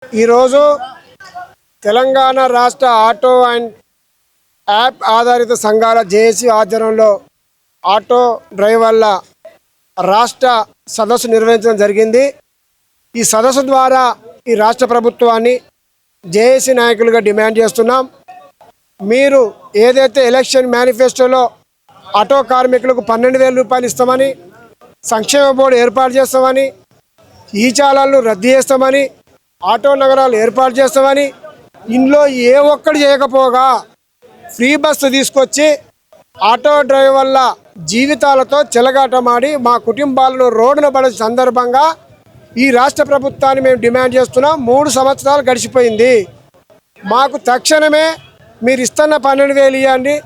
ఈరోజు తెలంగాణ రాష్ట్ర auto and app ఆధారిత సంఘాల జేఏసీ ఆధ్వర్యంలో ఆటో డ్రైవర్ల రాష్ట్ర సదస్సు నిర్వహించడం జరిగింది. ఈ సదస్సు ద్వారా ఈ రాష్ట్ర ప్రభుత్వాన్ని జేఏసీ నాయకులుగా డిమాండ్ చేస్తున్నాం. మీరు ఏదైతే ఎలక్షన్ మేనిఫెస్టోలో ఆటో కార్మికులకు 12,000 రూపాయలు ఇస్తామని, సంక్షేమ బోర్డు ఏర్పాటు చేస్తామని, ఈ చాలాలను రద్దు చేస్తామని, ఆటో నగరాలు ఏర్పాటు చేస్తామని, ఇందులో ఏ ఒక్కటి చేయకపోగా ఫ్రీ బస్సు తీసుకొచ్చి ఆటో డ్రైవర్ల జీవితాలతో చెలగాటమాడి మా కుటుంబాలను రోడ్డున పడే సందర్భంగా ఈ రాష్ట్ర ప్రభుత్వాన్ని మేము డిమాండ్ చేస్తున్నాం. 3 సంవత్సరాలు గడిచిపోయింది. మాకు తక్షణమే మీరు ఇస్తున్న 12,000 ఇవ్వండి.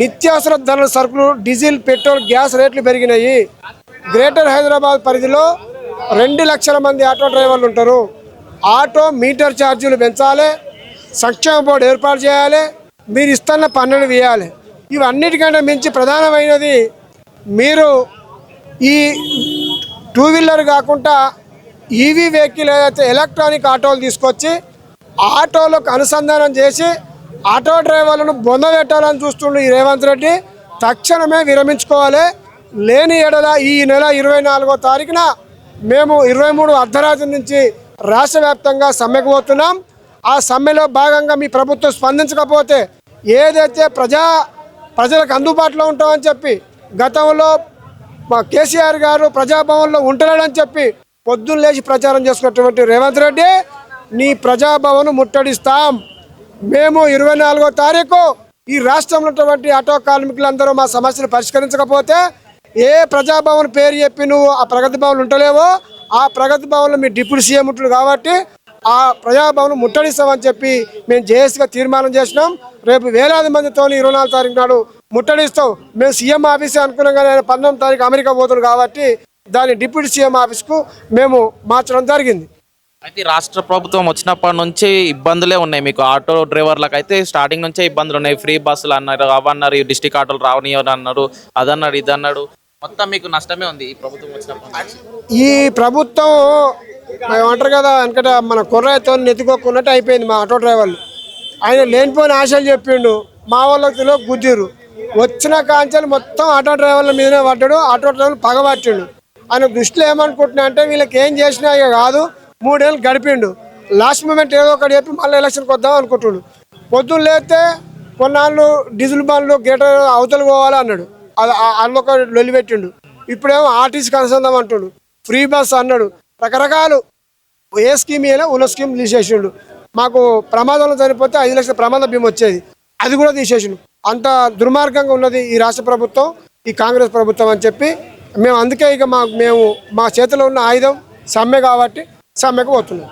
నిత్యావసర ధరల సరుకులు, డీజిల్, పెట్రోల్, గ్యాస్ రేట్లు పెరిగినాయి. గ్రేటర్ హైదరాబాద్ పరిధిలో 2 లక్షల మంది ఆటో డ్రైవర్లు ఉంటారు. ఆటో మీటర్ ఛార్జీలు పెంచాలి, సంక్షేమ బోర్డు ఏర్పాటు చేయాలి, మీరు ఇస్తున్న 12 ఇవ్వాలి. ఇవన్నిటికంటే మించి ప్రధానమైనది మీరు ఈ 2 వీలర్ కాకుండా ఈవీ వెహికల్ ఏదైతే ఎలక్ట్రానిక్ ఆటోలు తీసుకొచ్చి ఆటోలకు అనుసంధానం చేసి ఆటో డ్రైవర్లను బొందబెట్టాలని చూస్తుండ్రు ఈ రేవంత్ రెడ్డి. తక్షణమే విరమించుకోవాలి. లేని ఎడల ఈ నెల 24వ తారీఖున మేము 23 అర్ధరాత్రి నుంచి రాష్ట్ర వ్యాప్తంగా సమ్మెకు పోతున్నాం. ఆ సమ్మెలో భాగంగా మీ ప్రభుత్వం స్పందించకపోతే ఏదైతే ప్రజలకు అందుబాటులో ఉంటామని చెప్పి గతంలో కేసీఆర్ గారు ప్రజాభవన్లో ఉంటున్నాడని చెప్పి పొద్దున్న లేచి ప్రచారం చేసుకున్నటువంటి రేవంత్ రెడ్డి, నీ ప్రజాభవన్ ముట్టడిస్తాం. మేము 24వ తారీఖు ఈ రాష్ట్రంలో ఉన్నటువంటి ఆటో కార్మికులందరూ మా సమస్యలు పరిష్కరించకపోతే ఏ ప్రజాభవన్ పేరు చెప్పి నువ్వు ఆ ప్రగతి భవన్ ఉంటలేవో ఆ ప్రగతి భవన్లో మీ డిప్యూటీ సీఎం ఉంటుంది కాబట్టి ఆ ప్రజాభవన్ ముట్టడిస్తామని చెప్పి మేము జేఏసీగా తీర్మానం చేసినాం. రేపు వేలాది మందితో 24 తారీఖు నాడు ముట్టడిస్తాం. మేము సీఎం ఆఫీసే అనుకున్నాం కానీ ఆయన 19వ తారీఖు అమెరికా పోతున్నాడు కాబట్టి దాన్ని డిప్యూటీ సీఎం ఆఫీస్కు మేము మార్చడం జరిగింది. అయితే రాష్ట్ర ప్రభుత్వం వచ్చినప్పటి నుంచి ఇబ్బందులే ఉన్నాయి మీకు. ఆటో డ్రైవర్లకు అయితే స్టార్టింగ్ నుంచే ఇబ్బందులు ఉన్నాయి. ఫ్రీ బస్సులు అన్నారు, అవన్నారు, డిస్టిక్ ఆటోలు రావనియని అన్నారు, అదన్నాడు, ఇదన్నాడు. మొత్తం మీకు నష్టమే ఉంది ఈ ప్రభుత్వం వచ్చినప్పటి. ఈ ప్రభుత్వం ఏమంటారు కదా, వెనకట మన కుర్రాయితో నెత్తుకోకున్నట్టు అయిపోయింది. మా ఆటో డ్రైవర్లు ఆయన లేనిపోయిన ఆశలు చెప్పిండు, మా వాళ్ళకి గుద్దిరు. వచ్చిన కాంచెలు మొత్తం ఆటో డ్రైవర్ల మీదనే పడ్డాడు. ఆటో డ్రైవర్లు పగబట్టిండు. ఆయన దృష్టిలో ఏమనుకుంటున్నా అంటే వీళ్ళకి ఏం చేసినా ఇక కాదు, 3 ఏళ్ళు గడిపిండు. లాస్ట్ మూమెంట్ ఏదో ఒకటి చెప్పి మళ్ళీ ఎలక్షన్కి వద్దాం అనుకుంటున్నాడు. పొద్దున్న లేస్తే కొన్నాళ్ళు డీజిల్ బండ్లు గేటర్ అవతలు పోవాలి అన్నాడు, అది అందులో ఒక లొల్లి పెట్టిండు. ఇప్పుడేమో ఆర్టీసీకి అనుసంధానం అంటుడు, ఫ్రీ బస్ అన్నాడు. రకరకాలు ఏ స్కీమ్ అయినా ఉన్న స్కీమ్ తీసేసిండు. మాకు ప్రమాదంలో చనిపోతే 5 లక్షల ప్రమాద బీమా వచ్చేది, అది కూడా తీసేసిండు. అంత దుర్మార్గంగా ఉన్నది ఈ రాష్ట్ర ప్రభుత్వం, ఈ కాంగ్రెస్ ప్రభుత్వం అని చెప్పి మేము అందుకే ఇక మేము మా చేతిలో ఉన్న ఆయుధం సమ్మె కాబట్టి సమ్మెకు పోతున్నాం.